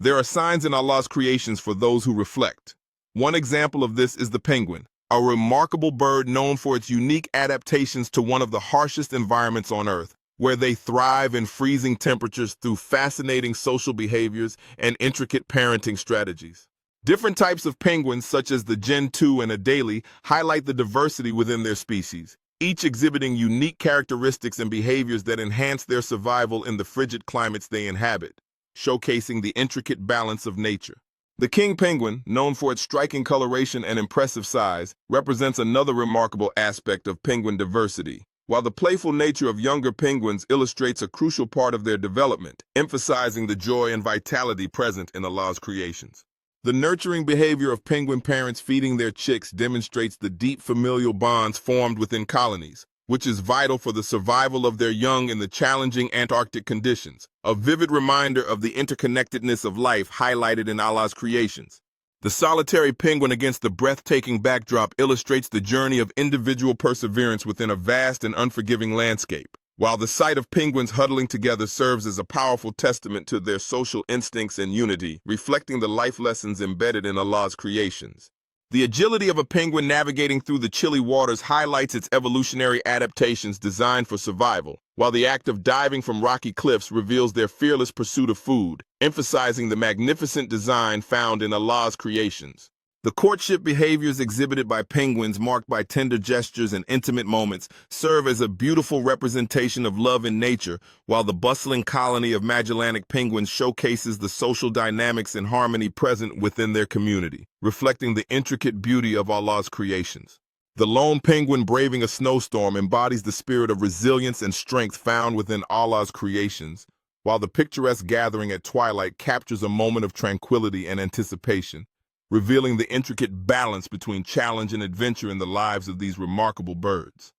There are signs in Allah's creations for those who reflect. One example of this is the penguin, a remarkable bird known for its unique adaptations to one of the harshest environments on Earth, where they thrive in freezing temperatures through fascinating social behaviors and intricate parenting strategies. Different types of penguins, such as the Gen 2 and Adelie, highlight the diversity within their species, each exhibiting unique characteristics and behaviors that enhance their survival in the frigid climates they inhabit, showcasing the intricate balance of nature. The king penguin, known for its striking coloration and impressive size, represents another remarkable aspect of penguin diversity, while the playful nature of younger penguins illustrates a crucial part of their development, emphasizing the joy and vitality present in Allah's creations. The nurturing behavior of penguin parents feeding their chicks demonstrates the deep familial bonds formed within colonies, which is vital for the survival of their young in the challenging Antarctic conditions, a vivid reminder of the interconnectedness of life highlighted in Allah's creations. The solitary penguin against the breathtaking backdrop illustrates the journey of individual perseverance within a vast and unforgiving landscape, while the sight of penguins huddling together serves as a powerful testament to their social instincts and unity, reflecting the life lessons embedded in Allah's creations. The agility of a penguin navigating through the chilly waters highlights its evolutionary adaptations designed for survival, while the act of diving from rocky cliffs reveals their fearless pursuit of food, emphasizing the magnificent design found in Allah's creations. The courtship behaviors exhibited by penguins, marked by tender gestures and intimate moments, serve as a beautiful representation of love in nature, while the bustling colony of Magellanic penguins showcases the social dynamics and harmony present within their community, reflecting the intricate beauty of Allah's creations. The lone penguin braving a snowstorm embodies the spirit of resilience and strength found within Allah's creations, while the picturesque gathering at twilight captures a moment of tranquility and anticipation, revealing the intricate balance between challenge and adventure in the lives of these remarkable birds.